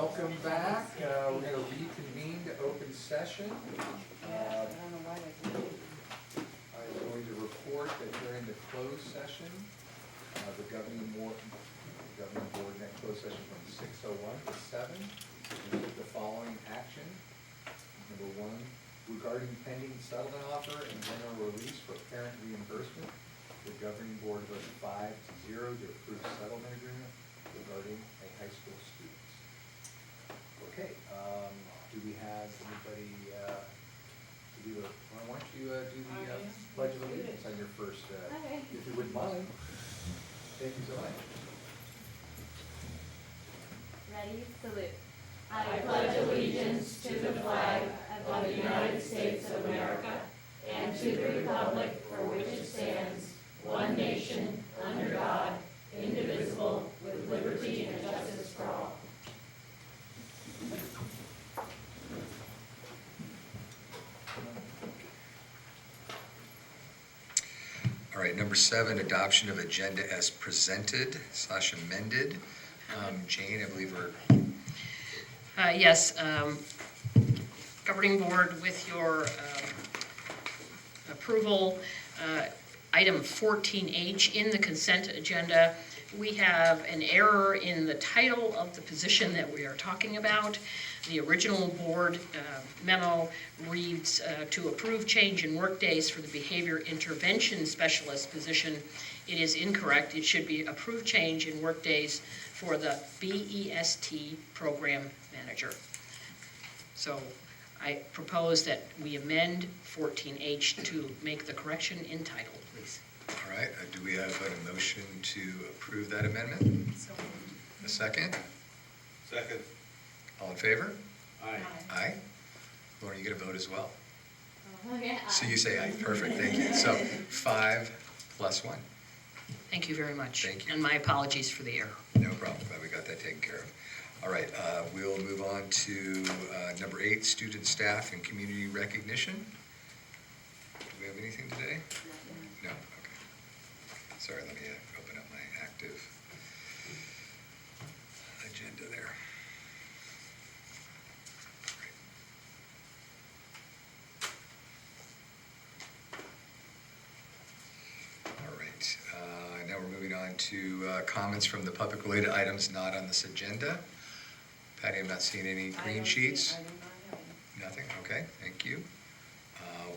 Welcome back. We're going to reconvene to open session. I'm going to report that during the closed session, the governing board met closed session from 6:01 to 7. We took the following action. Number 1, regarding pending settlement offer and general release for parent reimbursement, the governing board voted 5-0 to approve settlement agreement regarding a high school student. Okay, do we have anybody to do the, why don't you do the Pledge of Allegiance on your first, if you wouldn't mind. Thank you so much. Ready? Salute. I pledge allegiance to the flag of the United States of America and to the republic for which it stands, one nation, under God, indivisible, with liberty and justice for all. All right, number 7, adoption of agenda as presented / amended. Jane, I believe we're... Yes, governing board, with your approval, item 14H in the consent agenda, we have an error in the title of the position that we are talking about. The original board memo reads to approve change in workdays for the behavior intervention specialist position. It is incorrect. It should be approved change in workdays for the BEST program manager. So I propose that we amend 14H to make the correction in title, please. All right, do we have a motion to approve that amendment? So A second? Second. All in favor? Aye. Aye? Lauren, you get a vote as well. okay. So you say aye, perfect, thank you. So 5 + 1. Thank you very much. Thank you. And my apologies for the error. No problem, glad we got that taken care of. All right, we'll move on to number 8, student, staff, and community recognition. Do we have anything today? No, okay. Sorry, let me open up my active agenda there. All right, now we're moving on to comments from the public related items not on this agenda. Patty, I'm not seeing any green sheets. I do not have any. Nothing, okay, thank you.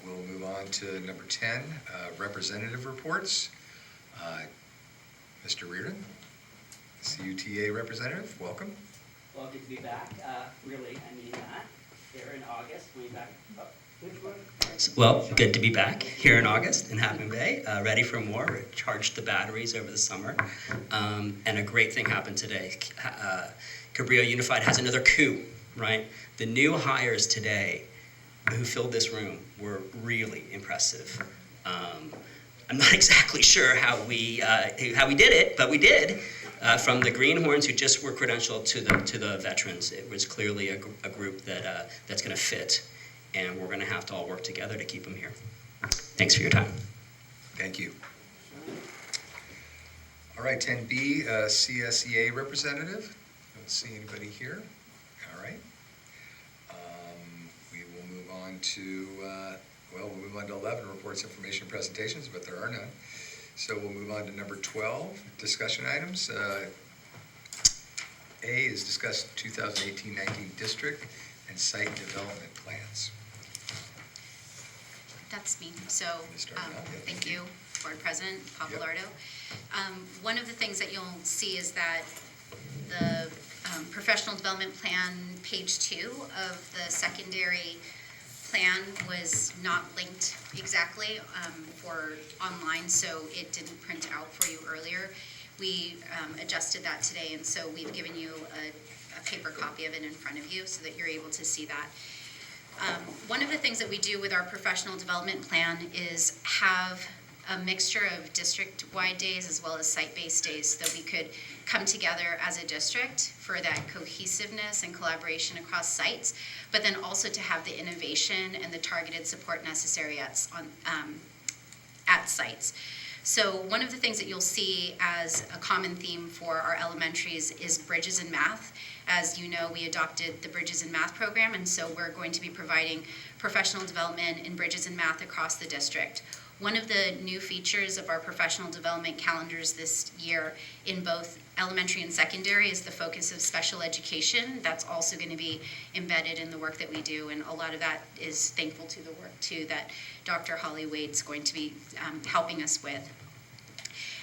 We'll move on to number 10, representative reports. Mr. Reardon, CUTA representative, welcome. Well, good to be back. Really, I mean that. Here in August, we'll be back. Well, good to be back here in August in Half Moon Bay, ready for more. We charged the batteries over the summer, and a great thing happened today. Cabrillo Unified has another coup, right? The new hires today who filled this room were really impressive. I'm not exactly sure how we did it, but we did. From the greenhorns who just were credentialed to the veterans, it was clearly a group that that's going to fit, and we're going to have to all work together to keep them here. Thanks for your time. Thank you. All right, 10B, CSEA representative. Don't see anybody here. All right. We will move on to, we'll move on to 11, reports, information, presentations, but there are none. So we'll move on to number 12, discussion items. A is discuss 2018-19 district and site development plans. That's me. So thank you, Board President Papalardo. Yep. One of the things that you'll see is that the professional development plan, page 2 of the secondary plan was not linked exactly for online, so it didn't print out for you earlier. We adjusted that today, and so we've given you a paper copy of it in front of you so that you're able to see that. One of the things that we do with our professional development plan is have a mixture of district-wide days as well as site-based days so that we could come together as a district for that cohesiveness and collaboration across sites, but then also to have the innovation and the targeted support necessary at sites. So one of the things that you'll see as a common theme for our elementaries is Bridges in Math. As you know, we adopted the Bridges in Math program, and so we're going to be providing professional development in Bridges in Math across the district. One of the new features of our professional development calendars this year in both elementary and secondary is the focus of special education. That's also going to be embedded in the work that we do, and a lot of that is thankful to the work too that Dr. Holly Wade's going to be helping us with.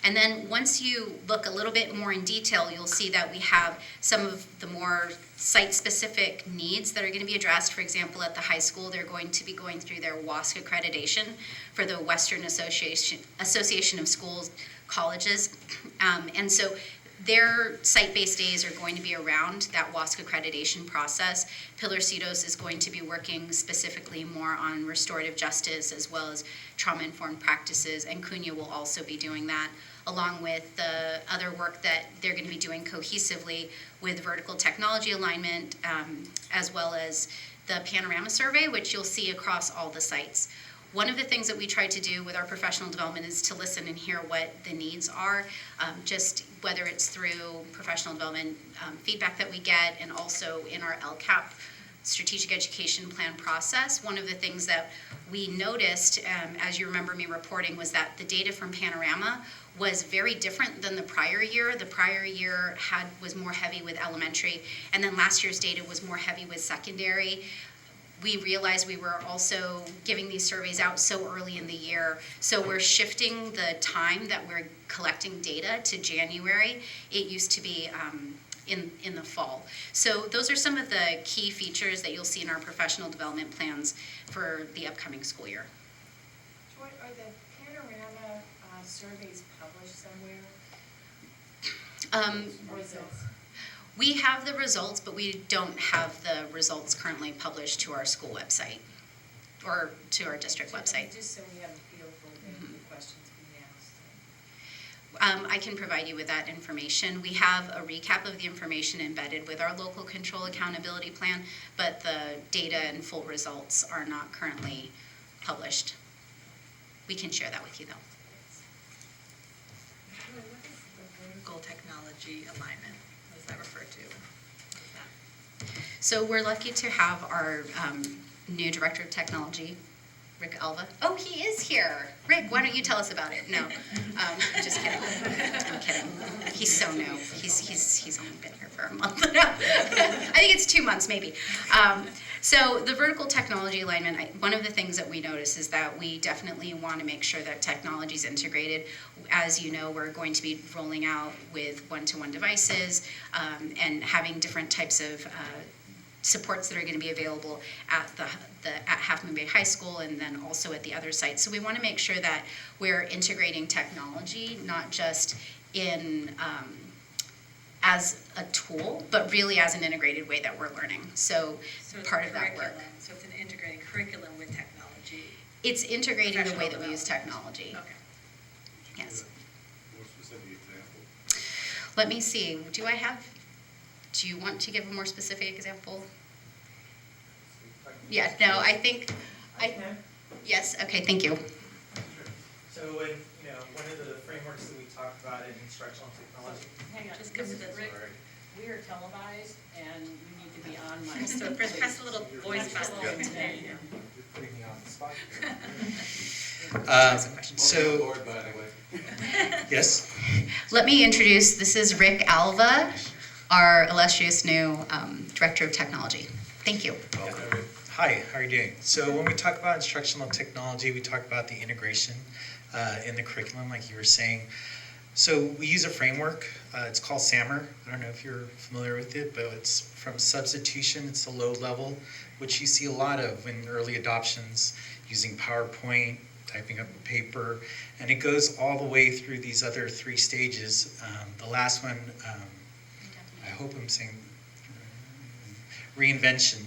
And then once you look a little bit more in detail, you'll see that we have some of the more site-specific needs that are going to be addressed. For example, at the high school, they're going to be going through their WASC accreditation for the Western Association of Schools, Colleges. And so their site-based days are going to be around that WASC accreditation process. Pillarcitos is going to be working specifically more on restorative justice as well as trauma-informed practices, and Cunha will also be doing that, along with the other work that they're going to be doing cohesively with vertical technology alignment, as well as the panorama survey, which you'll see across all the sites. One of the things that we try to do with our professional development is to listen and hear what the needs are, just whether it's through professional development feedback that we get, and also in our LCAP strategic education plan process. One of the things that we noticed, as you remember me reporting, was that the data from Panorama was very different than the prior year. The prior year was more heavy with elementary, and then last year's data was more heavy with secondary. We realized we were also giving these surveys out so early in the year, so we're shifting the time that we're collecting data to January. It used to be in the fall. So those are some of the key features that you'll see in our professional development plans for the upcoming school year. Joy, are the Panorama surveys published somewhere? Or is it? We have the results, but we don't have the results currently published to our school website or to our district website. Just so we have a feel for the questions being asked. I can provide you with that information. We have a recap of the information embedded with our local control accountability plan, but the data and full results are not currently published. We can share that with you though. What is the vertical technology alignment? What does that refer to? What is that? So we're lucky to have our new director of technology, Rick Alva. Oh, he is here. Rick, why don't you tell us about it? No, just kidding. I'm kidding. He's so new. He's only been here for a month. No. I think it's 2 months maybe. So the vertical technology alignment, one of the things that we notice is that we definitely want to make sure that technology is integrated. As you know, we're going to be rolling out with one-to-one devices and having different types of supports that are going to be available at at Half Moon Bay High School and then also at the other sites. So we want to make sure that we're integrating technology, not just in as a tool, but really as an integrated way that we're learning. So it's part of that work. So it's an integrating curriculum with technology. It's integrating the way that we Professional use technology. Okay. Yes. More specific example. Let me see. Do you want to give a more specific example? Yeah, no, I think, can. yes, okay, thank you. So when, one of the frameworks that we talked about in instructional technology. Hang on, Just because come to this. Rick, we are televised and we need to be on mic. So press a little voice Press button. the today. You're putting me on the spot So, Board, by the way. yes, Let me introduce, this is Rick Alva, our illustrious new Director of Technology. Thank you. hi, how are you doing? So when we talk about instructional technology, we talk about the integration in the curriculum, like you were saying. So we use a framework, it's called SAMR. I don't know if you're familiar with it, but it's from substitution, it's the low level, which you see a lot of in early adoptions, using PowerPoint, typing up a paper, and it goes all the way through these other 3 stages. The last one, I hope I'm saying reinvention.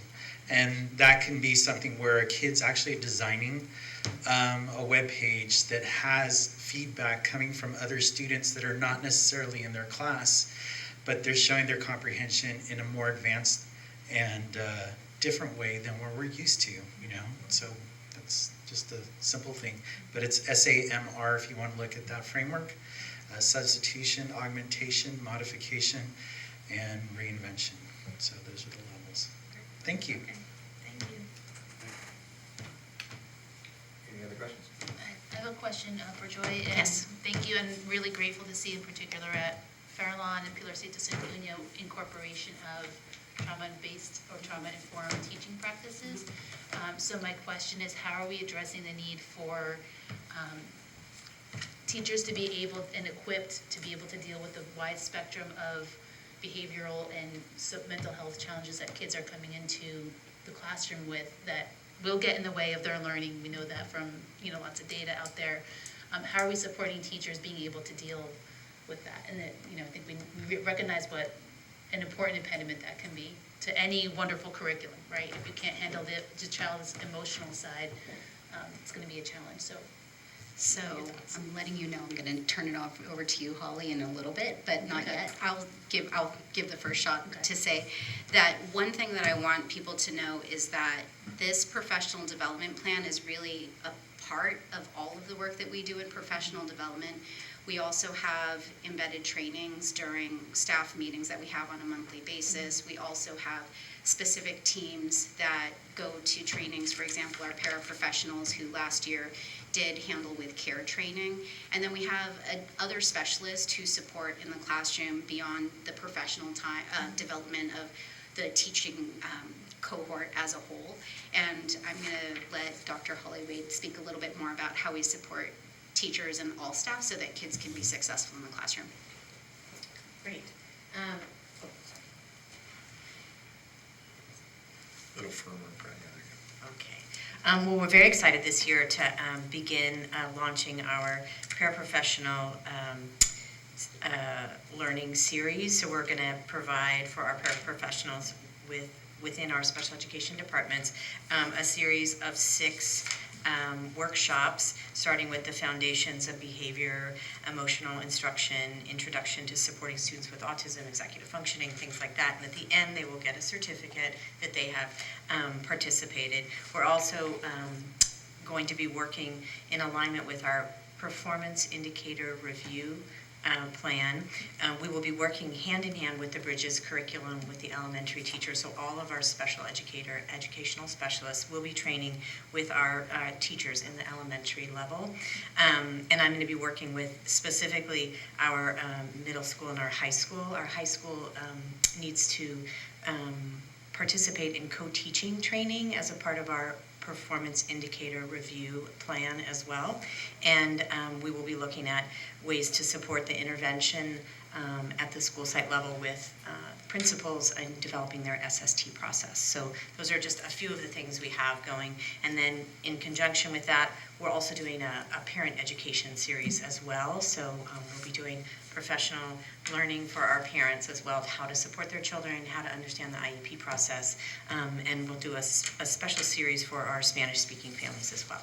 And that can be something where a kid's actually designing a web page that has feedback coming from other students that are not necessarily in their class, but they're showing their comprehension in a more advanced and different way than what we're used to, So It's just a simple thing, but it's SAMR if you want to look at that framework. Substitution, augmentation, modification, and reinvention. So those are the levels. Thank you. Okay, thank you. Any other questions? I have a question for Joy. And Yes. Thank you, and really grateful to see in particular at Farallon and Pilar Cita San Cunha incorporation of trauma-based or trauma-informed teaching practices. So my question is, how are we addressing the need for teachers to be able and equipped to be able to deal with the wide spectrum of behavioral and mental health challenges that kids are coming into the classroom with that will get in the way of their learning? We know that from, lots of data out there. How are we supporting teachers being able to deal with that? And that, I think we recognize what an important impediment that can be to any wonderful curriculum, right? If you can't handle the child's emotional side, it's going to be a challenge. So I'm letting you know I'm going to turn it over to you, Holly, in a little bit, but not yet. I'll give the first shot to say that one thing that I want people to know is that this professional development plan is really a part of all of the work that we do in professional development. We also have embedded trainings during staff meetings that we have on a monthly basis. We also have specific teams that go to trainings, for example, our paraprofessionals who last year did handle with care training. And then we have other specialists who support in the classroom beyond the professional development of the teaching cohort as a whole. And I'm going to let Dr. Holly Wade speak a little bit more about how we support teachers and all staff so that kids can be successful in the classroom. Great. A little firmer, yeah. Okay. Well, we're very excited this year to begin launching our paraprofessional learning series. So we're going to provide for our paraprofessionals within our special education departments a series of 6 workshops, starting with the foundations of behavior, emotional instruction, introduction to supporting students with autism, executive functioning, things like that. And at the end, they will get a certificate that they have participated. We're also going to be working in alignment with our performance indicator review plan. We will be working hand in hand with the Bridges curriculum with the elementary teachers. So all of our educational specialists will be training with our teachers in the elementary level. And I'm going to be working with specifically our middle school and our high school. Our high school needs to participate in co-teaching training as a part of our performance indicator review plan as well. And we will be looking at ways to support the intervention at the school site level with principals in developing their SST process. So those are just a few of the things we have going. And then in conjunction with that, we're also doing a parent education series as well. So we'll be doing professional learning for our parents as well of how to support their children, how to understand the IEP process, and we'll do a special series for our Spanish-speaking families as well.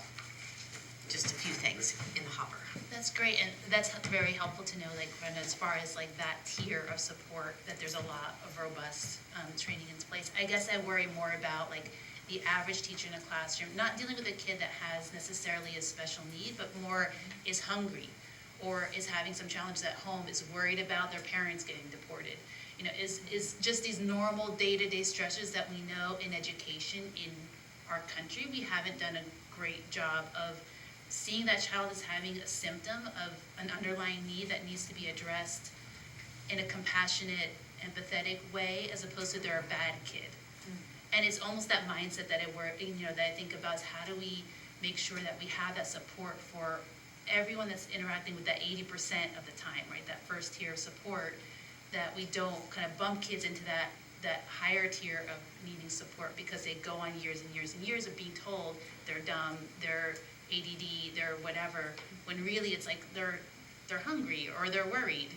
Just a few things in the hopper. That's great, and that's very helpful to know, like, Brenda, as far as like that tier of support, that there's a lot of robust training in place. I guess I worry more about like the average teacher in a classroom, not dealing with a kid that has necessarily a special need, but more is hungry or is having some challenges at home, is worried about their parents getting deported. Is just these normal day-to-day stressors that we know in education in our country. We haven't done a great job of seeing that child as having a symptom of an underlying need that needs to be addressed in a compassionate, empathetic way, as opposed to they're a bad kid. And it's almost that mindset that that I think about is how do we make sure that we have that support for everyone that's interacting with that 80% of the time, right? That first tier of support, that we don't kind of bump kids into that higher tier of needing support because they go on years and years and years of being told they're dumb, they're ADD, they're whatever, when really it's like they're hungry or they're worried,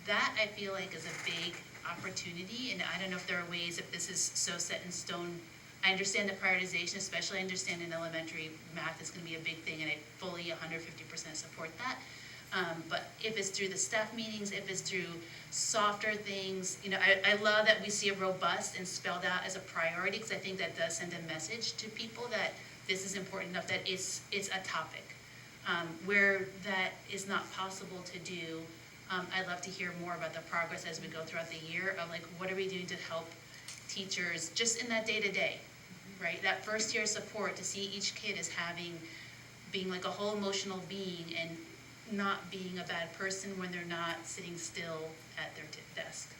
That I feel like is a big opportunity, and I don't know if there are ways, if this is so set in stone. I understand the prioritization, especially I understand in elementary math is going to be a big thing, and I fully 150% support that. But if it's through the staff meetings, if it's through softer things, I love that we see it robust and spelled out as a priority, because I think that does send a message to people that this is important enough that it's a topic. Where that is not possible to do, I'd love to hear more about the progress as we go throughout the year of like, what are we doing to help teachers just in that day-to-day, right? That first year support, to see each kid as being like a whole emotional being and not being a bad person when they're not sitting still at their desk.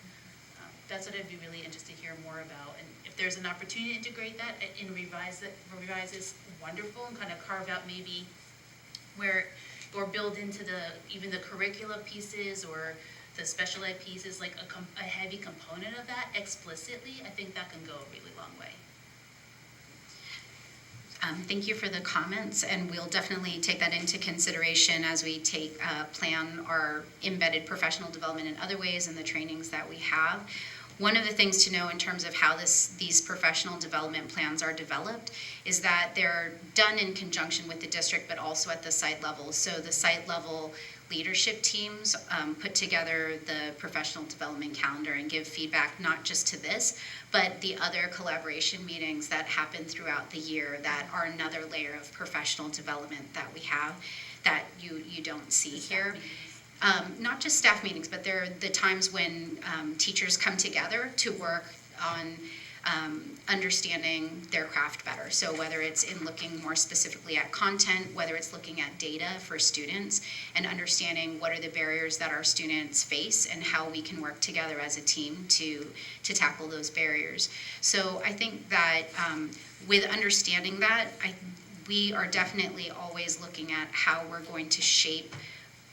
That's what I'd be really interested to hear more about. And if there's an opportunity to integrate that and revise this, wonderful, and kind of carve out maybe where, or build into even the curricula pieces or the special ed pieces, like a heavy component of that explicitly, I think that can go a really long way. Thank you for the comments, and we'll definitely take that into consideration as we plan our embedded professional development in other ways and the trainings that we have. One of the things to know in terms of how these professional development plans are developed is that they're done in conjunction with the district, but also at the site level. So the site level leadership teams put together the professional development calendar and give feedback not just to this, but the other collaboration meetings that happen throughout the year that are another layer of professional development that we have that you don't see here. Not just staff meetings, but they're the times when teachers come together to work on understanding their craft better. So whether it's in looking more specifically at content, whether it's looking at data for students, and understanding what are the barriers that our students face and how we can work together as a team to tackle those barriers. So I think that with understanding that, we are definitely always looking at how we're going to shape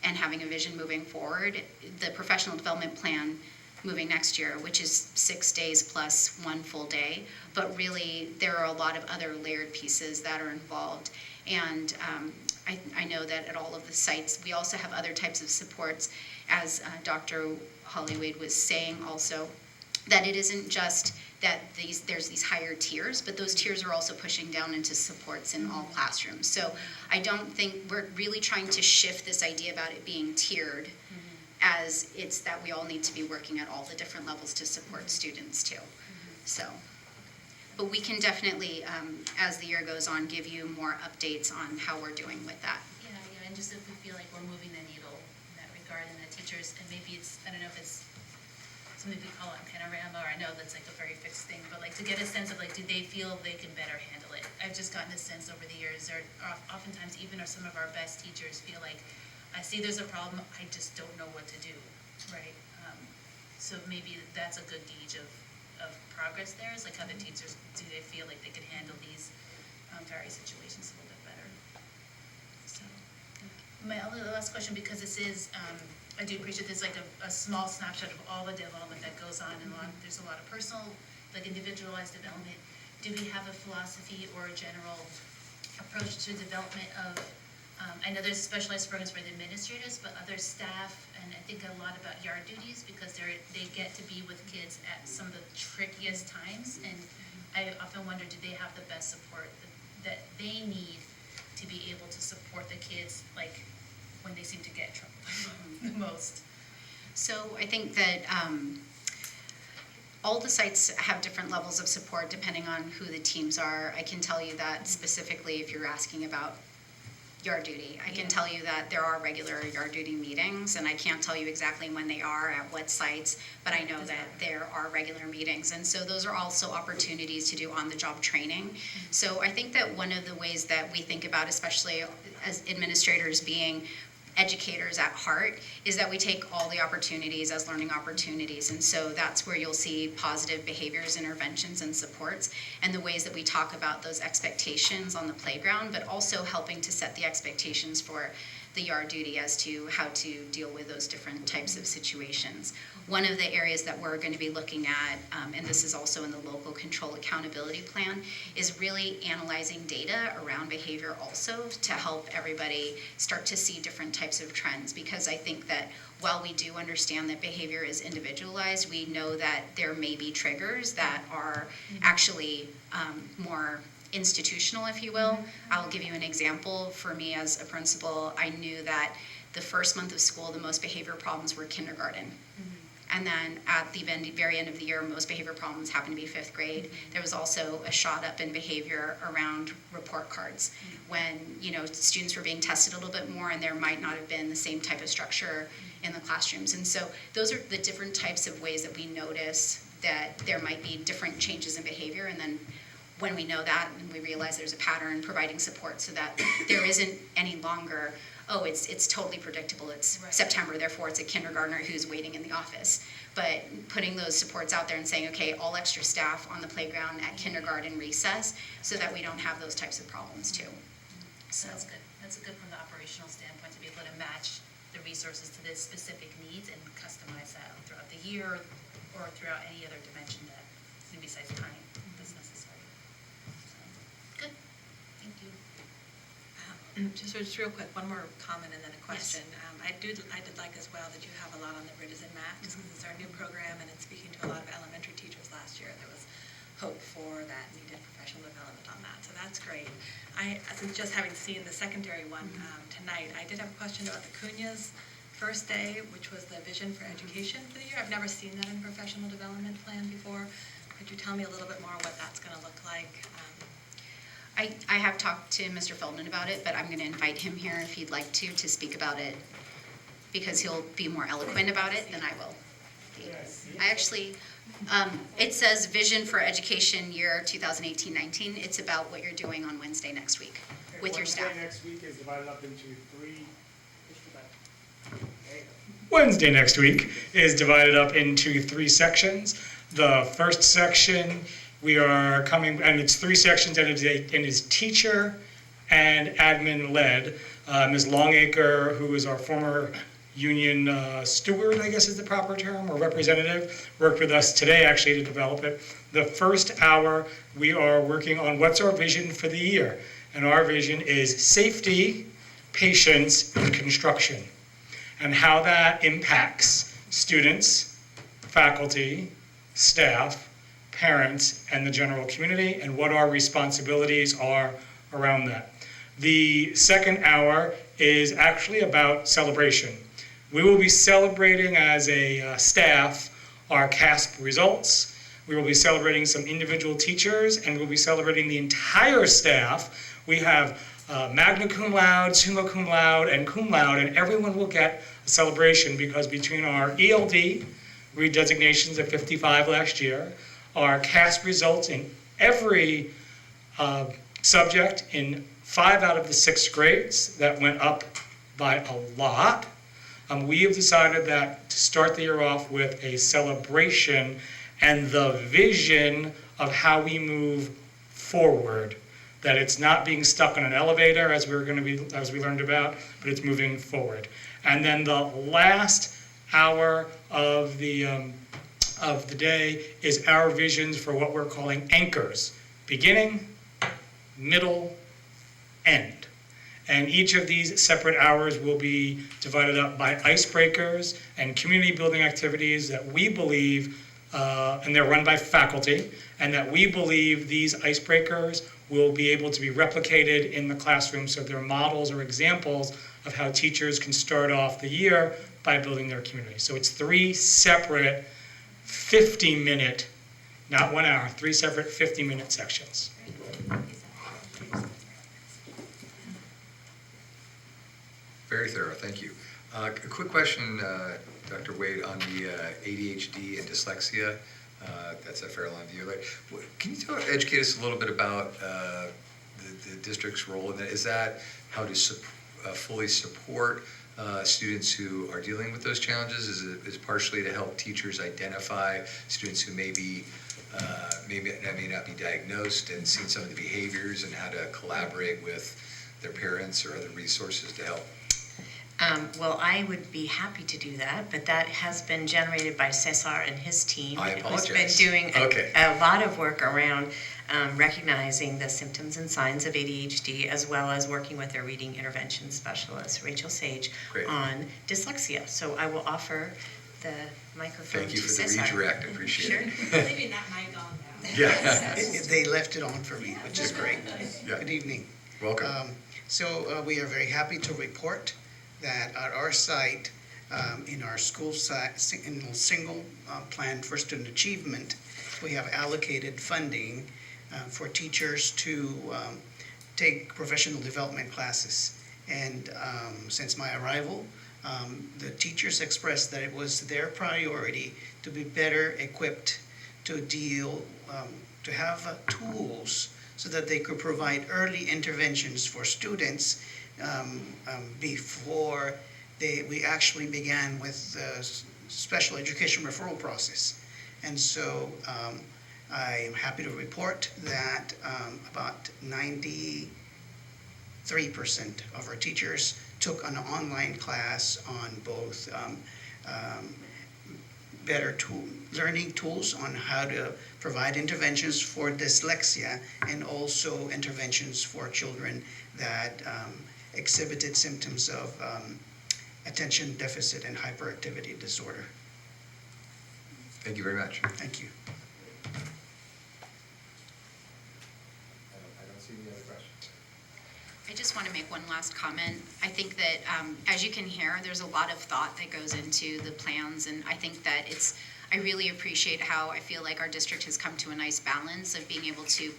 and having a vision moving forward. The professional development plan moving next year, which is 6 days plus 1 full day, but really there are a lot of other layered pieces that are involved. And I know that at all of the sites, we also have other types of supports, as Dr. Hollywade was saying also, that it isn't just that there's these higher tiers, but those tiers are also pushing down into supports in all classrooms. So I don't think we're really trying to shift this idea about it being tiered, as it's that we all need to be working at all the different levels to support students too. So, but we can definitely, as the year goes on, give you more updates on how we're doing with that. Yeah, and just if we feel like we're moving the needle in that regard, and the teachers, and maybe it's, I don't know if it's something we call it panorama, or I know that's like a very fixed thing, but like to get a sense of like, do they feel they can better handle it? I've just gotten a sense over the years, there are oftentimes even some of our best teachers feel like, I see there's a problem, I just don't know what to do, right? So maybe that's a good gauge of progress there, is like how the teachers, do they feel like they can handle these various situations a little bit better? So, my last question, because this is, I do appreciate this, like a small snapshot of all the development that goes on, and there's a lot of personal, like individualized development. Do we have a philosophy or a general approach to development of, I know there's specialized programs for the administrators, but other staff, and I think a lot about yard duties, because they get to be with kids at some of the trickiest times, and I often wonder, do they have the best support that they need to be able to support the kids, like when they seem to get in trouble the most? So I think that all the sites have different levels of support depending on who the teams are. I can tell you that specifically if you're asking about yard duty. I can tell you that there are regular yard duty meetings, and I can't tell you exactly when they are, at what sites, but I know that there are regular meetings. And so those are also opportunities to do on-the-job training. So I think that one of the ways that we think about, especially as administrators being educators at heart, is that we take all the opportunities as learning opportunities. And so that's where you'll see positive behaviors, interventions, and supports, and the ways that we talk about those expectations on the playground, but also helping to set the expectations for the yard duty as to how to deal with those different types of situations. One of the areas that we're going to be looking at, and this is also in the local control accountability plan, is really analyzing data around behavior also to help everybody start to see different types of trends. Because I think that while we do understand that behavior is individualized, we know that there may be triggers that are actually more institutional, if you will. I'll give you an example. For me as a principal, I knew that the first month of school, the most behavior problems were kindergarten. And then at the very end of the year, most behavior problems happen to be 5th grade. There was also a shot up in behavior around report cards when, students were being tested a little bit more and there might not have been the same type of structure in the classrooms. And so those are the different types of ways that we notice that there might be different changes in behavior. And then when we know that and we realize there's a pattern, providing support so that there isn't any longer, oh, it's totally predictable, it's September, therefore it's a kindergartner who's waiting in the office. But putting those supports out there and saying, okay, all extra staff on the playground at kindergarten recess so that we don't have those types of problems too. So that's good. That's good from the operational standpoint to be able to match the resources to the specific needs and customize that throughout the year or throughout any other dimension that, besides time, that's necessary. So, good. Thank you. Just real quick, one more comment and then a question. I did like as well that you have a lot on the British and Mac, just because it's our new program and it's speaking to a lot of elementary teachers last year. There was hope for that needed professional development on that, so that's great. Since just having seen the secondary one tonight, I did have a question about the Cunha's first day, which was the vision for education for the year. I've never seen that in a professional development plan before. Could you tell me a little bit more what that's going to look like? I have talked to Mr. Feldman about it, but I'm going to invite him here if he'd like to speak about it because he'll be more eloquent about it than I will. I actually, it says Vision for Education Year 2018-19. It's about what you're doing on Wednesday next week with your staff. Next week is divided up into three. Wednesday next week is divided up into 3 sections. The first section, we are coming, and it's 3 sections, and it is teacher and admin led. Ms. Longacre, who is our former union steward, I guess is the proper term, or representative, worked with us today actually to develop it. The first hour, we are working on what's our vision for the year. And our vision is safety, patience, and construction, and how that impacts students, faculty, staff, parents, and the general community, and what our responsibilities are around that. The second hour is actually about celebration. We will be celebrating as a staff our CASP results. We will be celebrating some individual teachers, and we'll be celebrating the entire staff. We have magna cum laude, summa cum laude, and cum laude, and everyone will get a celebration because between our ELD redesignations of 55 last year, our CASP results in every subject in 5 out of the 6 grades that went up by a lot. We have decided that to start the year off with a celebration and the vision of how we move forward. That it's not being stuck on an elevator as we learned about, but it's moving forward. And then the last hour of the day is our visions for what we're calling anchors: beginning, middle, end. And each of these separate hours will be divided up by icebreakers and community building activities that we believe, and they're run by faculty, and that we believe these icebreakers will be able to be replicated in the classroom, so they're models or examples of how teachers can start off the year by building their community. So it's 3 separate 50-minute, not 1 hour, 3 separate 50-minute sections. Very thorough, thank you. A quick question, Dr. Wade, on the ADHD and dyslexia. That's a fair line view. Can you educate us a little bit about the district's role in that? Is that how to fully support students who are dealing with those challenges? Is it partially to help teachers identify students who may not be diagnosed and seen some of the behaviors, and how to collaborate with their parents or other resources to help? Well, I would be happy to do that, but that has been generated by Cesar and his team. I apologize. Who's been doing a lot of work around recognizing the symptoms and signs of ADHD, as well as working with their reading intervention specialist, Rachel Sage, on dyslexia. So I will offer the microphone to Cesar. Thank you for the redirect, I appreciate it. Leaving that mic on now. Yeah. They left it on for me, which is great. Yeah. Good evening. Welcome. So we are very happy to report that at our site, In our school single plan for student achievement, we have allocated funding for teachers to take professional development classes. And since my arrival, the teachers expressed that it was their priority to be better equipped to deal, to have tools so that they could provide early interventions for students before we actually began with the special education referral process. And so I am happy to report that about 93% of our teachers took an online class on both better learning tools on how to provide interventions for dyslexia and also interventions for children that exhibited symptoms of attention deficit and hyperactivity disorder. Thank you very much. Thank you. I don't see any other questions. I just want to make one last comment. I think that, as you can hear, there's a lot of thought that goes into the plans, and I think that I really appreciate how I feel like our district has come to a nice balance of being able to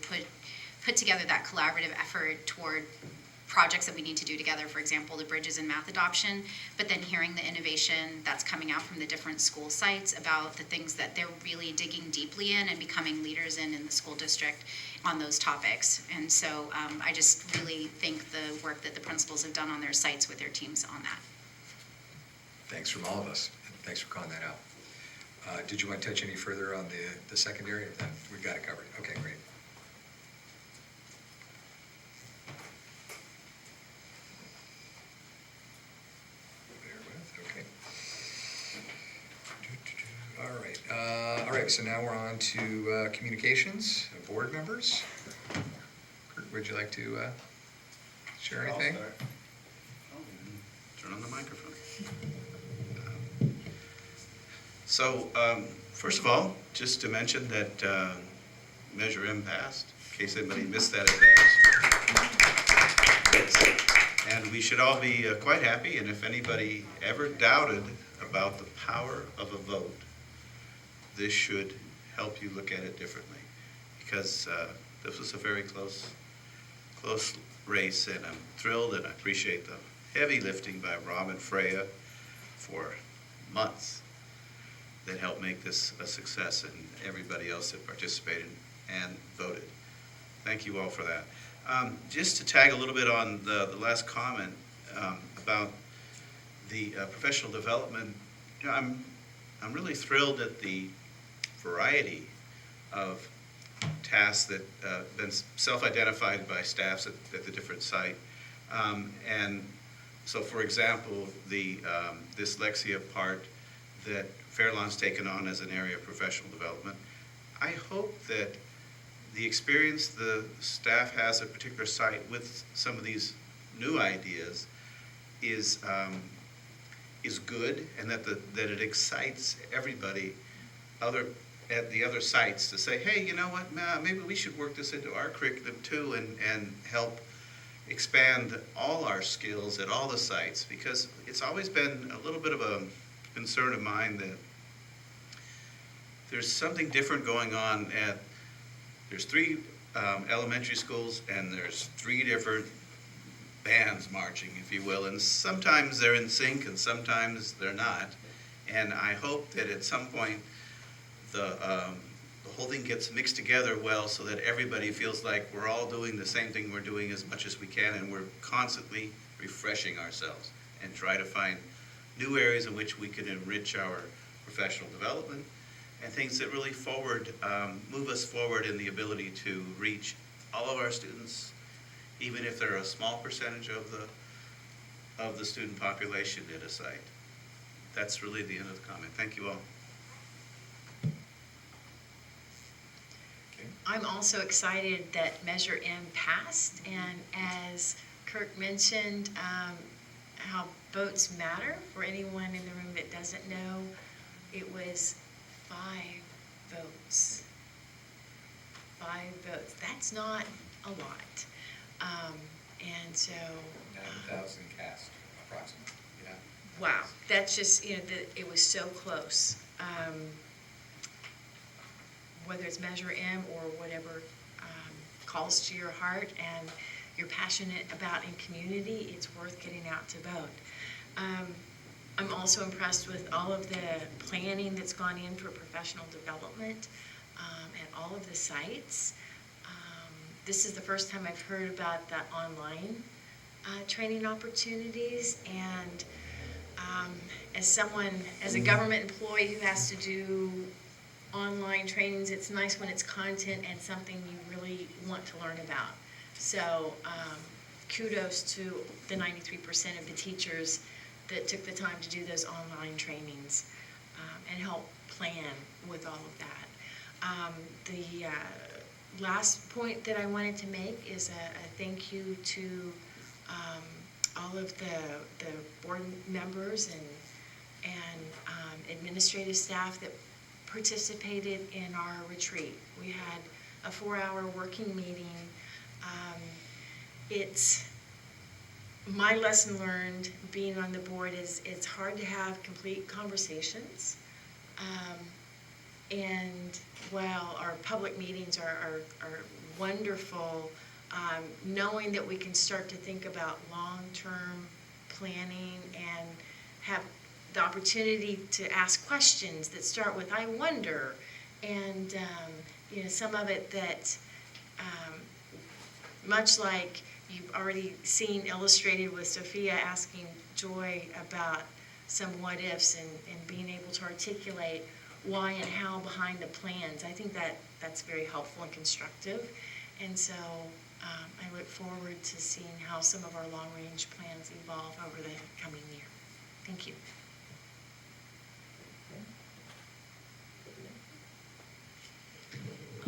put together that collaborative effort toward projects that we need to do together, for example, the bridges and math adoption, but then hearing the innovation that's coming out from the different school sites about the things that they're really digging deeply in and becoming leaders in the school district on those topics. And so I just really think the work that the principals have done on their sites with their teams on that. Thanks from all of us. Thanks for calling that out. Did you want to touch any further on the secondary? Or that we've got it covered. Okay, great. All right, so now we're on to communications, board members. Kurt, would you like to share anything? Turn on the microphone. So, first of all, just to mention that Measure M passed, in case anybody missed that advance. And we should all be quite happy, and if anybody ever doubted about the power of a vote, this should help you look at it differently, because this was a very close race, and I'm thrilled, and I appreciate the heavy lifting by Rob and Freya for months that helped make this a success, and everybody else that participated and voted. Thank you all for that. Just to tag a little bit on the last comment about the professional development, you know, I'm really thrilled at the variety of tasks that have been self-identified by staffs at the different site. And so, for example, the dyslexia part that Fairlawn's taken on as an area of professional development, I hope that the experience the staff has at a particular site with some of these new ideas is good, and that it excites everybody at the other sites to say, hey, you know what, maybe we should work this into our curriculum too, and help expand all our skills at all the sites, because it's always been a little bit of a concern of mine that there's something different going on there's 3 elementary schools, and there's 3 different bands marching, if you will, and sometimes they're in sync and sometimes they're not. And I hope that at some point the whole thing gets mixed together well, so that everybody feels like we're all doing the same thing we're doing as much as we can, and we're constantly refreshing ourselves and try to find new areas in which we can enrich our professional development and things that really move us forward in the ability to reach all of our students, even if they're a small percentage of the student population at a site. That's really the end of the comment. Thank you all. I'm also excited that Measure M passed, and as Kirk mentioned, how votes matter. For anyone in the room that doesn't know, it was 5 votes. 5 votes. That's not a lot. And so... 9,000 cast, approximately. Yeah. wow, that's just, it was so close. Whether it's Measure M or whatever calls to your heart and you're passionate about in community, it's worth getting out to vote. I'm also impressed with all of the planning that's gone in for professional development at all of the sites. This is the first time I've heard about the online training opportunities, and as a government employee who has to do online trainings, it's nice when it's content and something you really want to learn about. So kudos to the 93% of the teachers that took the time to do those online trainings and help plan with all of that. The last point that I wanted to make is a thank you to all of the board members and administrative staff that participated in our retreat. We had a 4-hour working meeting. It's my lesson learned being on the board is it's hard to have complete conversations. And while our public meetings are wonderful, knowing that we can start to think about long-term planning and have the opportunity to ask questions that start with "I wonder," and some of it that, much like you've already seen illustrated with Sophia asking Joy about some what-ifs and being able to articulate why and how behind the plans. I think that's very helpful and constructive. And so I look forward to seeing how some of our long-range plans evolve over the coming year. Thank you.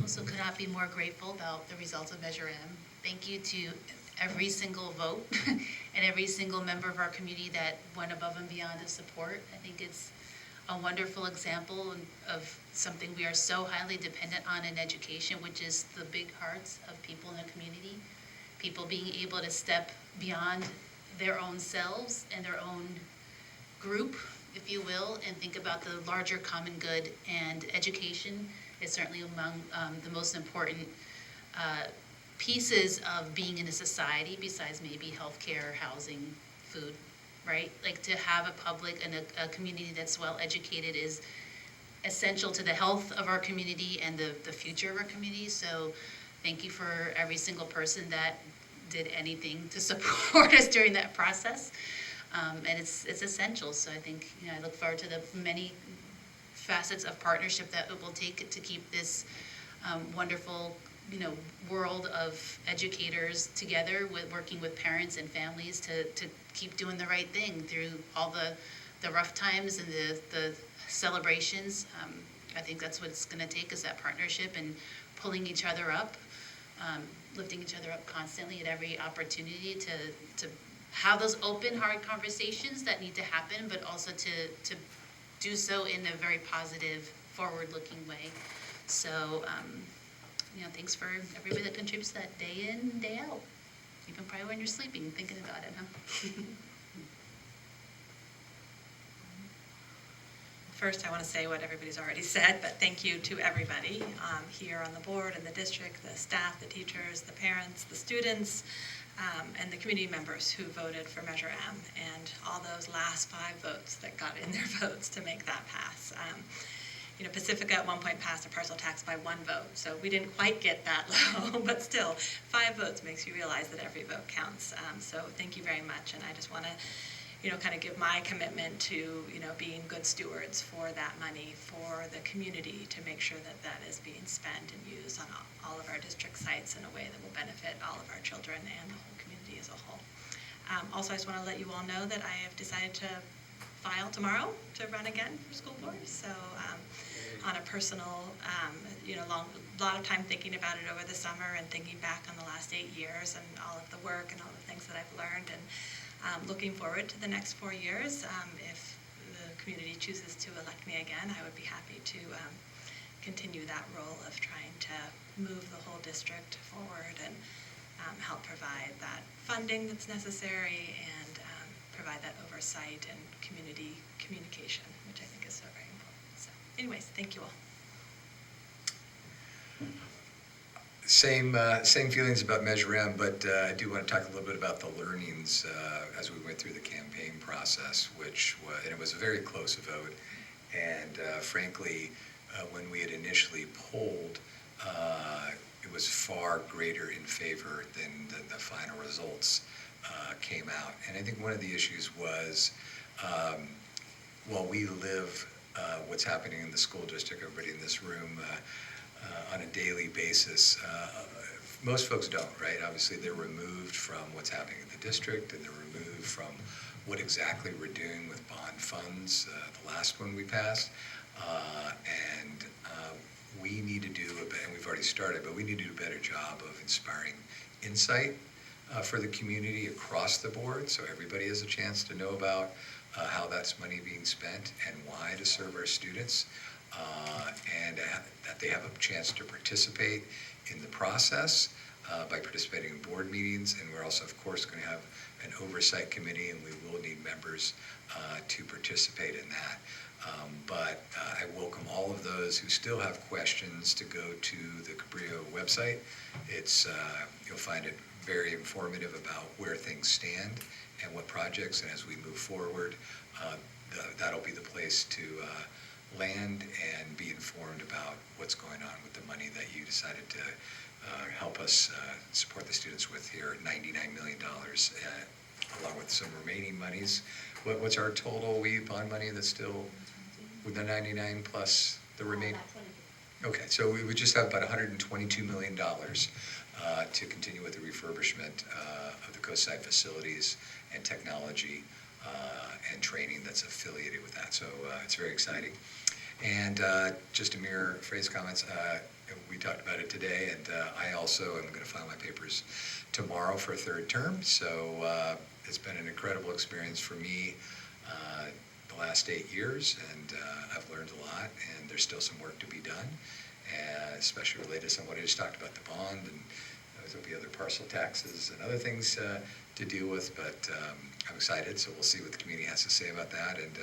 Also could not be more grateful about the results of Measure M. Thank you to every single vote and every single member of our community that went above and beyond to support. I think it's a wonderful example of something we are so highly dependent on in education, which is the big hearts of people in the community. People being able to step beyond their own selves and their own group, if you will, and think about the larger common good. And education is certainly among the most important pieces of being in a society, besides maybe healthcare, housing, food, right? Like, to have a public and a community that's well educated is essential to the health of our community and the future of our community. So thank you for every single person that did anything to support us during that process. And it's essential. So I think, I look forward to the many facets of partnership that it will take to keep this wonderful, world of educators together, with working with parents and families to keep doing the right thing through all the rough times and the celebrations. I think that's what it's going to take, is that partnership and pulling each other up, lifting each other up constantly at every opportunity to have those open, hard conversations that need to happen, but also to do so in a very positive, forward-looking way. So, thanks for everybody that contributes to that day in, day out. Even probably when you're sleeping, thinking about it, huh? First, I want to say what everybody's already said, but thank you to everybody here on the board and the district, the staff, the teachers, the parents, the students, and the community members who voted for Measure M, and all those last 5 votes that got in their votes to make that pass. Pacifica at one point passed a parcel tax by 1 vote, so we didn't quite get that low, but still, 5 votes makes you realize that every vote counts. So thank you very much, and I just want to kind of give my commitment to, being good stewards for that money for the community, to make sure that that is being spent and used on all of our district sites in a way that will benefit all of our children and the whole community as a whole. Also, I just want to let you all know that I have decided to file tomorrow to run again for school board. So on a personal, a lot of time thinking about it over the summer and thinking back on the last 8 years and all of the work and all the things that I've learned, and looking forward to the next 4 years. If the community chooses to elect me again, I would be happy to continue that role of trying to move the whole district forward and help provide that funding that's necessary and provide that oversight and community communication, which I think is so very important. So anyways, thank you all. Same feelings about Measure M, but I do want to talk a little bit about the learnings as we went through the campaign process, which was, and it was a very close vote. And frankly, when we had initially polled, it was far greater in favor than the final results came out. And I think one of the issues was, while we live what's happening in the school district, everybody in this room, on a daily basis, most folks don't, right? Obviously, they're removed from what's happening in the district, and they're removed from what exactly we're doing with bond funds, the last one we passed. And we need to do, and we've already started, but we need to do a better job of inspiring insight for the community across the board, so everybody has a chance to know about how that's money being spent and why to serve our students. And that they have a chance to participate in the process by participating in board meetings. And we're also, of course, going to have an oversight committee, and we will need members to participate in that. But I welcome all of those who still have questions to go to the Cabrillo website. It's you'll find it very informative about where things stand and what projects, and as we move forward, that'll be the place to land and be informed about what's going on with the money that you decided to help us support the students with here, $99 million, along with some remaining monies. What's our total bond money that's still with the 99 plus the remaining? Okay, so we would just have about $122 million to continue with the refurbishment of the coastside facilities and technology and training that's affiliated with that. So it's very exciting. And just to mirror Frey's comments, we talked about it today, and I also am going to file my papers tomorrow for a third term. So it's been an incredible experience for me the last 8 years, and I've learned a lot, and there's still some work to be done, especially related to some of what I just talked about, the bond, and there'll be other parcel taxes and other things to deal with, but I'm excited, so we'll see what the community has to say about that. And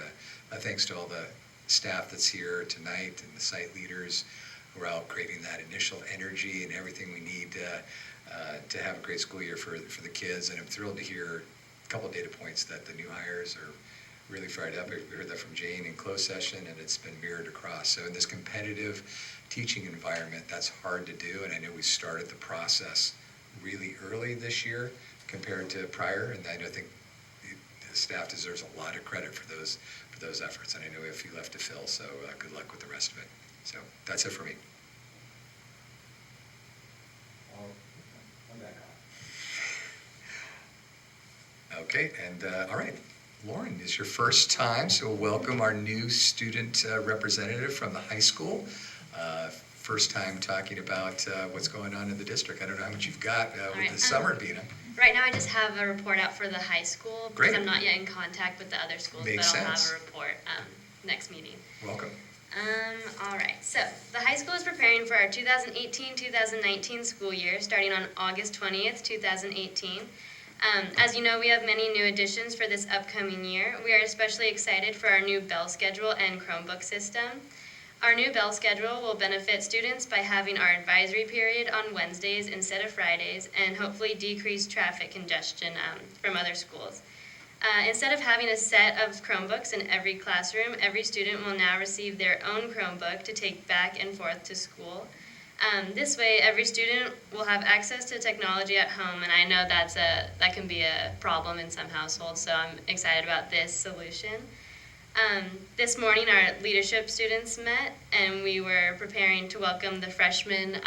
thanks to all the staff that's here tonight and the site leaders who are out creating that initial energy and everything we need to have a great school year for the kids. And I'm thrilled to hear a couple of data points that the new hires are really fired up. We heard that from Jane in closed session, and it's been mirrored across. So in this competitive teaching environment, that's hard to do, and I know we started the process really early this year compared to prior, and I think the staff deserves a lot of credit for those efforts, and I know we have a few left to fill, so good luck with the rest of it. So that's it for me. I'm back on. Okay, and all right. Lauren, it's your first time, so welcome our new student representative from the high school. First time talking about what's going on in the district. I don't know how much you've got with the summer being up. Right now I just have a report out for the high school because Great. I'm not yet in contact with the other schools, Makes but I'll sense. have a report next meeting. Welcome. All right, so the high school is preparing for our 2018-2019 school year starting on August 20th, 2018. As you know, we have many new additions for this upcoming year. We are especially excited for our new bell schedule and Chromebook system. Our new bell schedule will benefit students by having our advisory period on Wednesdays instead of Fridays and hopefully decrease traffic congestion from other schools. Instead of having a set of Chromebooks in every classroom, every student will now receive their own Chromebook to take back and forth to school. This way, every student will have access to technology at home, and I know that can be a problem in some households, so I'm excited about this solution. This morning, our leadership students met, and we were preparing to welcome the freshmen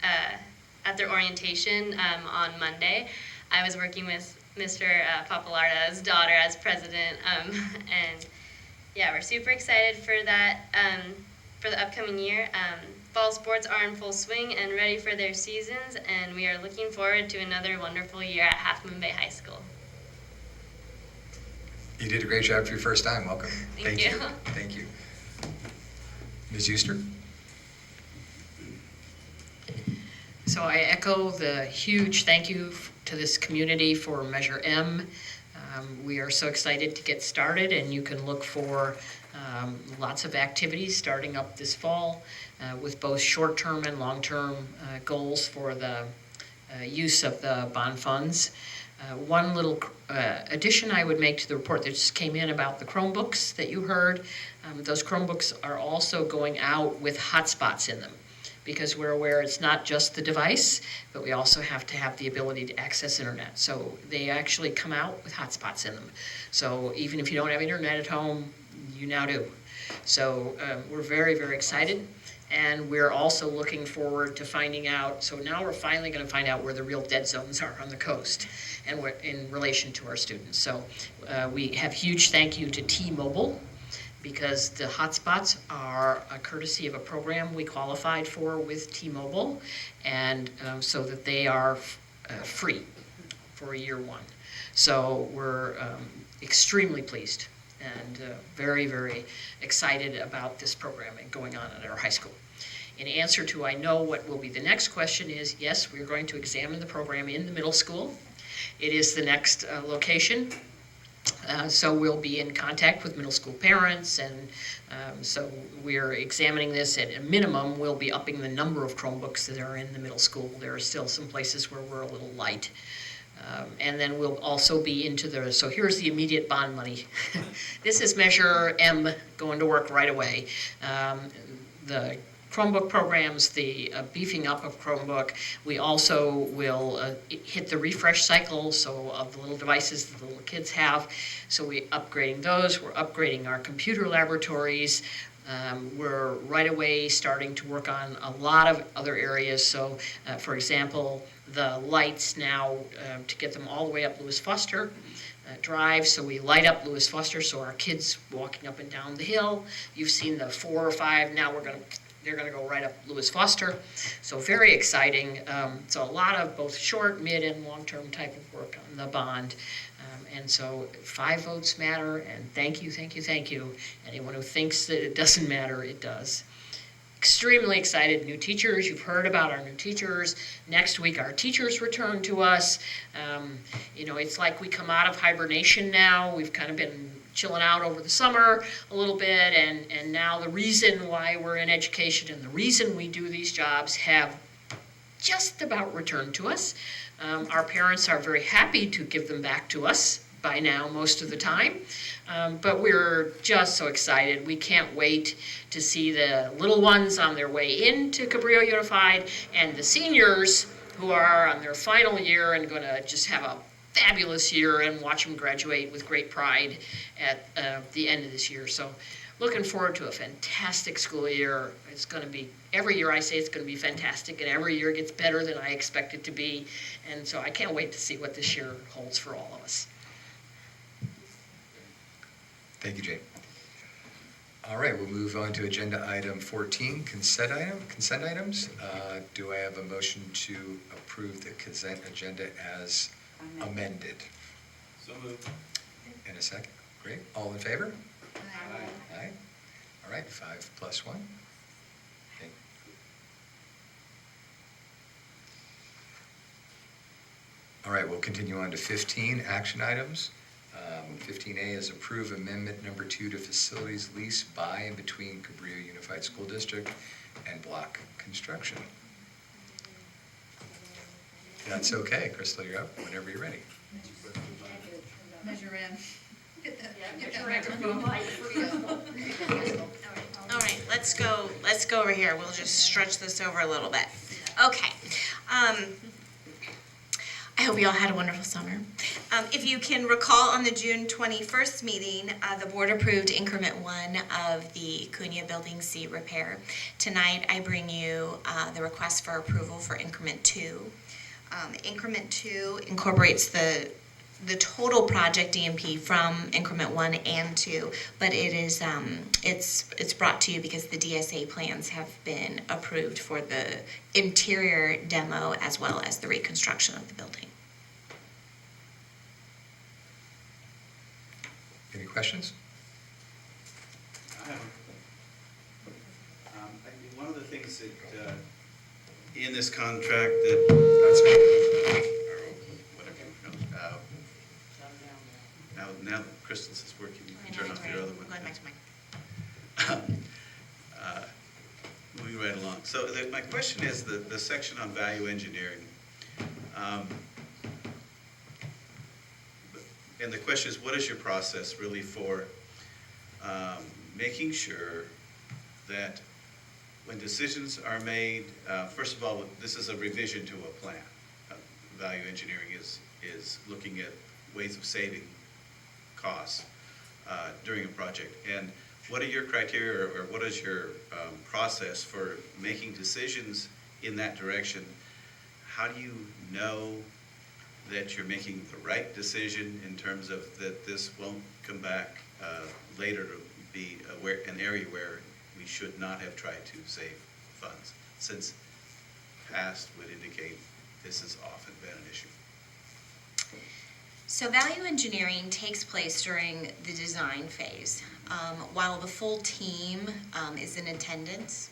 at their orientation on Monday. I was working with Mr. Papalarda's daughter as president, and yeah, we're super excited for that, for the upcoming year. Fall sports are in full swing and ready for their seasons, and we are looking forward to another wonderful year at Half Moon Bay High School. You did a great job for your first time. Welcome. Thank you. Thank you. Ms. Euster? So I echo the huge thank you to this community for Measure M. We are so excited to get started, and you can look for lots of activities starting up this fall with both short-term and long-term goals for the use of the bond funds. One little addition I would make to the report that just came in about the Chromebooks that you heard. Those Chromebooks are also going out with hotspots in them, because we're aware it's not just the device, but we also have to have the ability to access internet. So they actually come out with hotspots in them. So even if you don't have internet at home, you now do. So we're very, very excited. And we're also looking forward to finding out, so now we're finally going to find out where the real dead zones are on the coast and in relation to our students. So we have huge thank you to T-Mobile, because the hotspots are a courtesy of a program we qualified for with T-Mobile, and so that they are free for year one. So we're extremely pleased and very, very excited about this programming going on at our high school. In answer to, I know what will be the next question is, yes, we're going to examine the program in the middle school. It is the next location. So we'll be in contact with middle school parents, and so we're examining this. At a minimum, we'll be upping the number of Chromebooks that are in the middle school. There are still some places where we're a little light. And then we'll also be into the, so here's the immediate bond money. This is Measure M going to work right away. The Chromebook programs, the beefing up of Chromebook. We also will hit the refresh cycle, so of the little devices that the little kids have. So we're upgrading those. We're upgrading our computer laboratories. We're right away starting to work on a lot of other areas. So, for example, the lights now, to get them all the way up Lewis Foster Drive, so we light up Lewis Foster, so our kids walking up and down the hill. You've seen the 4 or 5. Now they're going to go right up Lewis Foster. So very exciting. So a lot of both short, mid, and long-term type of work on the bond. And so 5 votes matter, and thank you, thank you, thank you. Anyone who thinks that it doesn't matter, it does. Extremely excited. New teachers, you've heard about our new teachers. Next week, our teachers return to us. You know, it's like we come out of hibernation now. We've kind of been chilling out over the summer a little bit, and now the reason why we're in education and the reason we do these jobs have just about returned to us. Our parents are very happy to give them back to us by now most of the time, but we're just so excited. We can't wait to see the little ones on their way into Cabrillo Unified and the seniors who are on their final year and going to just have a fabulous year and watch them graduate with great pride at the end of this year. So looking forward to a fantastic school year. It's going to be, every year I say it's going to be fantastic, and every year gets better than I expect it to be. And so I can't wait to see what this year holds for all of us. Thank you, Jane. All right, we'll move on to agenda item 14, consent items. Do I have a motion to approve the consent agenda as amended? So moved. In a second. Great. All in favor? Aye. Aye. All right, 5 plus 1. Okay. All right, we'll continue on to 15, action items. 15A is approve amendment number 2 to facilities lease by and between Cabrillo Unified School District and Block Construction. That's okay. Crystal, you're up whenever you're ready. Measure in. All right, let's go over here. We'll just stretch this over a little bit. Okay. I hope you all had a wonderful summer. If you can recall, on the June 21st meeting, the board approved increment 1 of the Cunha Building C repair. Tonight, I bring you the request for approval for increment 2. Increment 2 incorporates the total project DMP from increment 1 and 2, but it is it's brought to you because the DSA plans have been approved for the interior demo as well as the reconstruction of the building. Any questions? I have one of the things that in this contract that Crystal's is working, you can turn off your other one. Going back to my. Moving right along. So my question is the section on value engineering. And the question is, what is your process really for making sure that when decisions are made, first of all, this is a revision to a plan. Value engineering is looking at ways of saving costs during a project. And what are your criteria, or what is your process for making decisions in that direction? How do you know that you're making the right decision in terms of that this won't come back later to be an area where we should not have tried to save funds, since past would indicate this has often been an issue? So value engineering takes place during the design phase. While the full team is in attendance,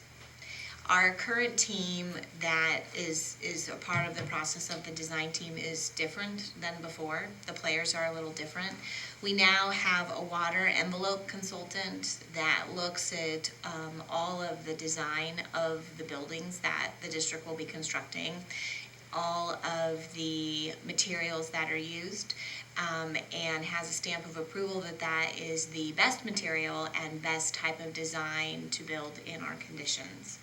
our current team that is a part of the process of the design team is different than before. The players are a little different. We now have a water envelope consultant that looks at all of the design of the buildings that the district will be constructing, all of the materials that are used, and has a stamp of approval that that is the best material and best type of design to build in our conditions.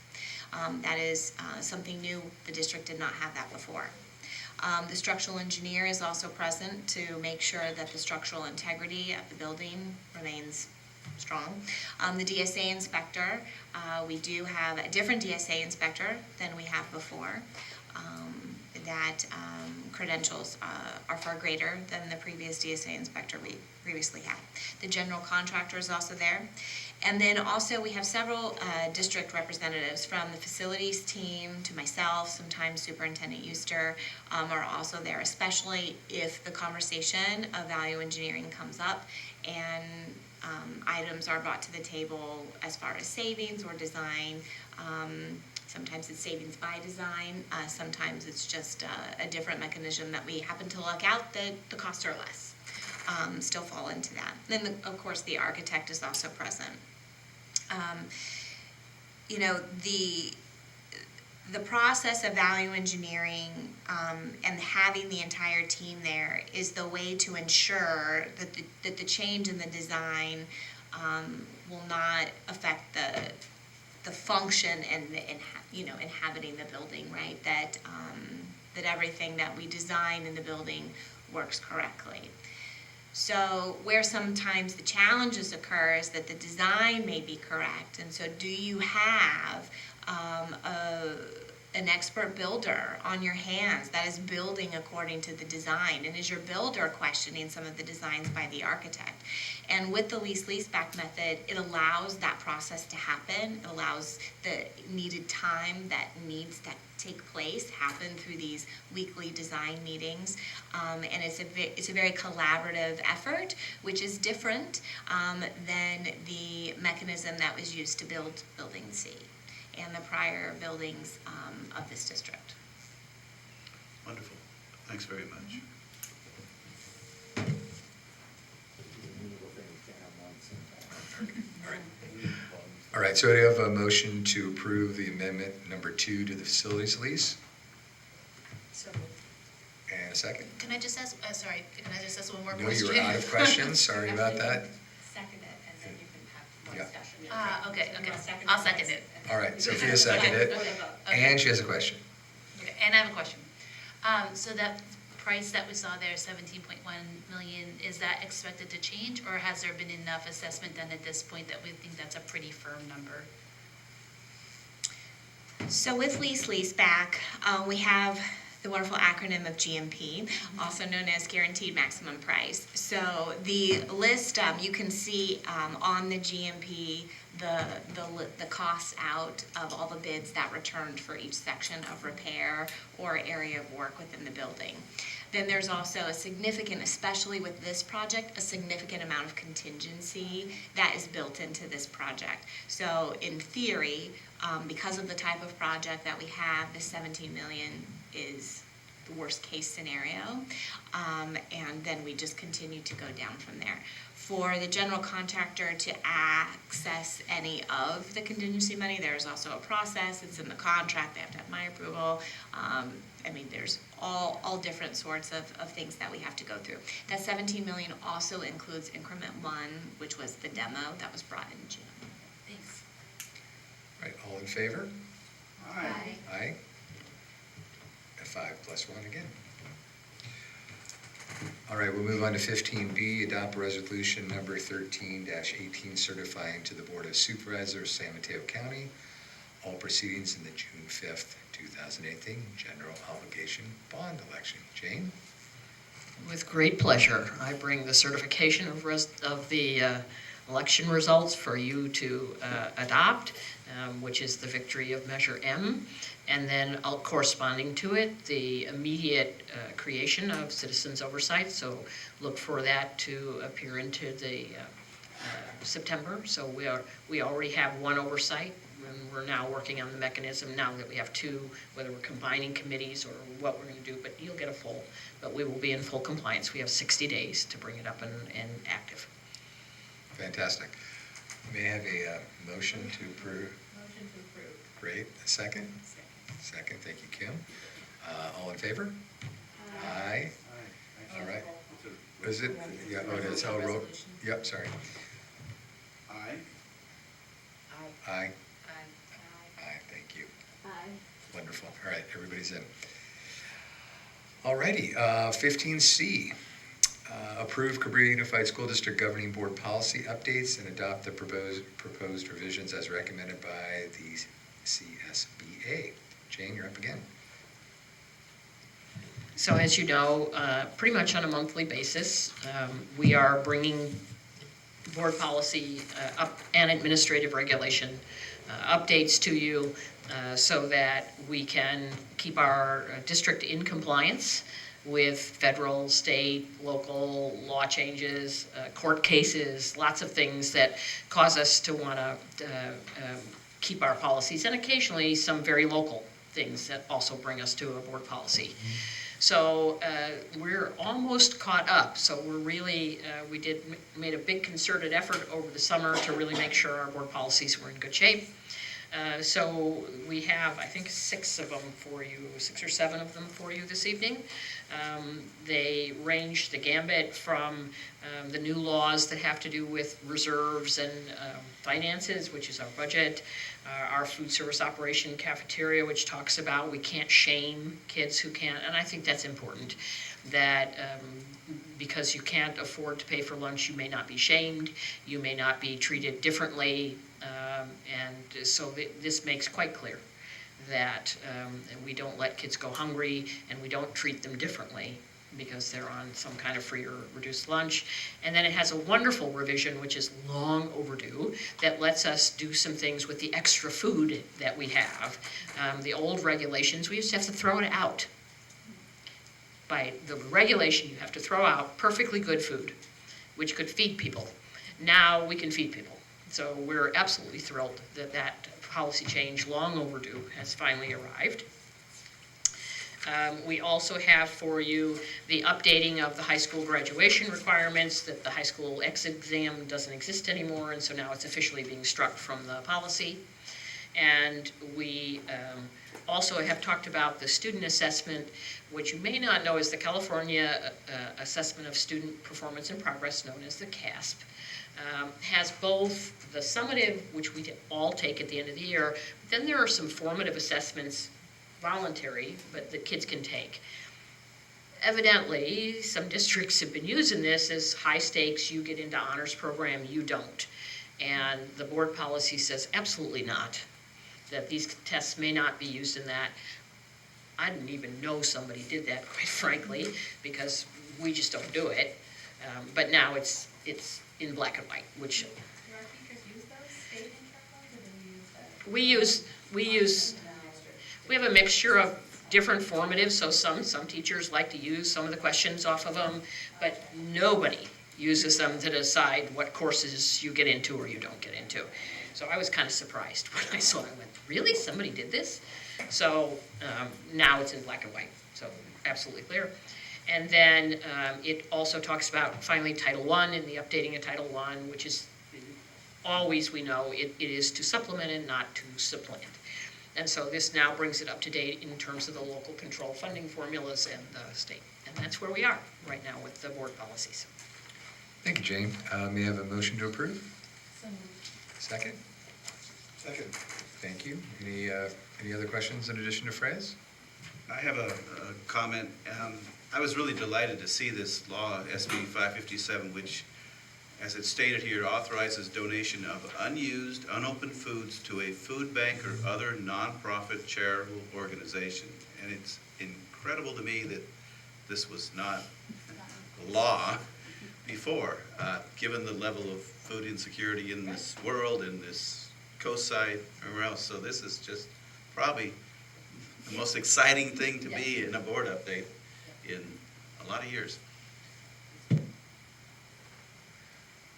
That is something new. The district did not have that before. The structural engineer is also present to make sure that the structural integrity of the building remains strong. The DSA inspector, we do have a different DSA inspector than we have before. That credentials are far greater than the previous DSA inspector we previously had. The general contractor is also there. And then also we have several district representatives, from the facilities team to myself. Sometimes Superintendent Euster are also there, especially if the conversation of value engineering comes up and items are brought to the table as far as savings or design. Sometimes it's savings by design. Sometimes it's just a different mechanism that we happen to luck out that the costs are less. Still fall into that. Then, of course, the architect is also present. You know, the process of value engineering and having the entire team there is the way to ensure that the change in the design will not affect the function and inhabiting the building, right? That everything that we design in the building works correctly. So where sometimes the challenges occur is that the design may be correct, and so do you have an expert builder on your hands that is building according to the design, and is your builder questioning some of the designs by the architect? And with the lease-leaseback method, it allows that process to happen. It allows the needed time that needs to take place happen through these weekly design meetings, and it's a very collaborative effort, which is different than the mechanism that was used to build Building C and the prior buildings of this district. Wonderful. Thanks very much. All right, so do you have a motion to approve the amendment number 2 to the facilities lease? So And a second? can I just ask, sorry, can I just ask one more No, question? you were out of questions, sorry about that. Second it, and then you can have more Yeah. discussion. Okay, You okay, wanna second I'll it? second it. All right, Sophia seconded it, Okay. and she has a question. Okay, and I have a question. So that price that we saw there, 17.1 million, is that expected to change, or has there been enough assessment done at this point that we think that's a pretty firm number? So with lease-leaseback, we have the wonderful acronym of GMP, also known as Guaranteed Maximum Price. So the list, you can see on the GMP the costs out of all the bids that returned for each section of repair or area of work within the building. Then there's also a significant, especially with this project, a significant amount of contingency that is built into this project. So in theory, because of the type of project that we have, the 17 million is the worst case scenario, and then we just continue to go down from there. for the general contractor to access any of the contingency money, there's also a process. It's in the contract. They have to have my approval. I mean, there's all different sorts of things that we have to go through. That 17 million also includes increment 1, which was the demo that was brought in June. Thanks. All right, all in favor? Aye. Aye. A 5+1 again. All right, we'll move on to 15B, adopt resolution number 13-18 certifying to the Board of Supervisors, San Mateo County, all proceedings in the June 5th, 2018 general obligation bond election. Jane? With great pleasure, I bring the certification of the election results for you to adopt, which is the victory of Measure M. And then corresponding to it, the immediate creation of citizens oversight. So look for that to appear into the September. So we already have one oversight, and we're now working on the mechanism now that we have two, whether we're combining committees or what we're going to do. But you'll get a full. But we will be in full compliance. We have 60 days to bring it up and active. Fantastic. May I have a motion to approve? Motion to approve. Great. A second? Second, thank you, Kim. All in favor? Aye. All right. Is it? Yeah, oh, it's all roll. Yep, sorry. Aye. Aye. Aye. Aye, thank you. Aye. Wonderful. All right, everybody's in. All righty, 15C. Approve Cabrillo Unified School District Governing Board policy updates and adopt the proposed revisions as recommended by the CSBA. Jane, you're up again. So as you know, pretty much on a monthly basis, we are bringing board policy up and administrative regulation updates to you so that we can keep our district in compliance with federal, state, local law changes, court cases, lots of things that cause us to want to keep our policies, and occasionally some very local things that also bring us to a board policy. So we're almost caught up. So we're really, we made a big concerted effort over the summer to really make sure our board policies were in good shape. So we have, I think, 6 of them for you, 6 or 7 of them for you this evening. They range the gambit from the new laws that have to do with reserves and finances, which is our budget, our food service operation cafeteria, which talks about we can't shame kids who can't, and I think that's important, that because you can't afford to pay for lunch, you may not be shamed, you may not be treated differently, and so this makes quite clear that we don't let kids go hungry and we don't treat them differently because they're on some kind of free or reduced lunch. And then it has a wonderful revision, which is long overdue, that lets us do some things with the extra food that we have. The old regulations, we used to have to throw it out. By the regulation, you have to throw out perfectly good food, which could feed people. Now we can feed people. So we're absolutely thrilled that that policy change, long overdue, has finally arrived. We also have for you the updating of the high school graduation requirements, that the high school exit exam doesn't exist anymore, and so now it's officially being struck from the policy. And we also have talked about the student assessment, which you may not know is the California Assessment of Student Performance and Progress, known as the CASP. Has both the summative, which we all take at the end of the year, but then there are some formative assessments, voluntary, but that kids can take. Evidently, some districts have been using this as high stakes, you get into honors program, you don't. And the board policy says absolutely not, that these tests may not be used in that. I didn't even know somebody did that, quite frankly, because we just don't do it. But now it's in black and white, which Do our teachers use those state intervals, or do we use, we have a mixture of different formatives, so some teachers like to use some of the questions off of them, but nobody uses them to decide what courses you get into or you don't get into. So I was kind of surprised when I saw it. I went, really? Somebody did this? So now it's in black and white, so absolutely clear. And then it also talks about finally Title I and the updating of Title I, which is always, we know, it is to supplement and not to supplant. And so this now brings it up to date in terms of the local control funding formulas and the state. And that's where we are right now with the board policies. Thank you, Jane. May I have a motion to approve? Second? Second. Thank you. Any other questions in addition to Frey's? I have a comment. I was really delighted to see this law, SB 557, which, as it's stated here, authorizes donation of unused, unopened foods to a food bank or other nonprofit charitable organization. And it's incredible to me that this was not law before, given the level of food insecurity in this world, in this coast side, everywhere else. So this is just probably the most exciting thing to be in a board update in a lot of years.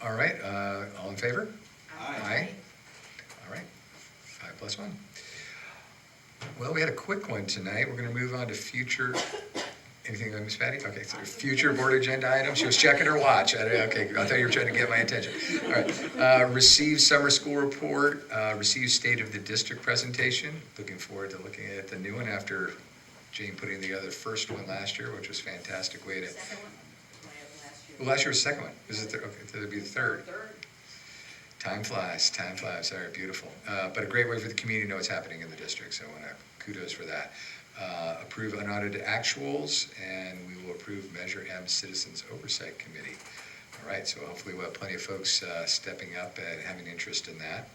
All right, all in favor? Aye. All right, 5+1. Well, we had a quick one tonight. We're going to move on to future, anything on Miss Patty? Okay, so future board agenda items. She was checking her watch. Okay, I thought you were trying to get my attention. All right, receive summer school report, receive state of the district presentation. Looking forward to looking at the new one after Jane putting together the first one last year, which was a fantastic way to. Well, last year was the second one. Is it? Okay, it'll be the third. Time flies, all right, beautiful. But a great way for the community to know what's happening in the district, so I want to kudos for that. Approve unaudited actuals, and we will approve Measure M Citizens Oversight Committee. All right, so hopefully we'll have plenty of folks stepping up and having interest in that.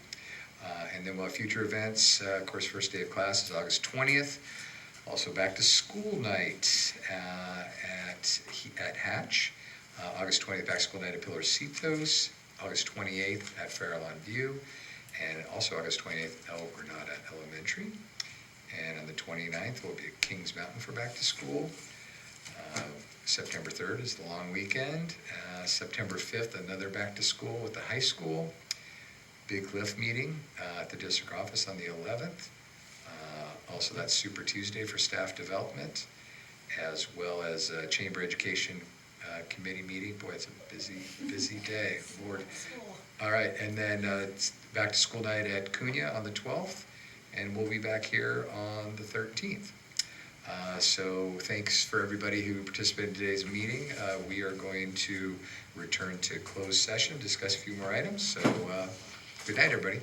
And then we'll have future events. Of course, first day of class is August 20th. Also back to school night at Hatch. August 20th, back to school night at Pillarcitos. August 28th at Farallon View. And also August 28th, El Granada Elementary. And on the 29th, we'll be at Kings Mountain for back to school. September 3rd is the long weekend. September 5th, another back to school with the high school. Big lift meeting at the district office on the 11th. Also, that's Super Tuesday for staff development, as well as Chamber Education Committee meeting. Boy, it's a busy day, Lord. All right, and then it's back to school night at Cunha on the 12th, and we'll be back here on the 13th. So thanks for everybody who participated in today's meeting. We are going to return to closed session, discuss a few more items. So good night, everybody.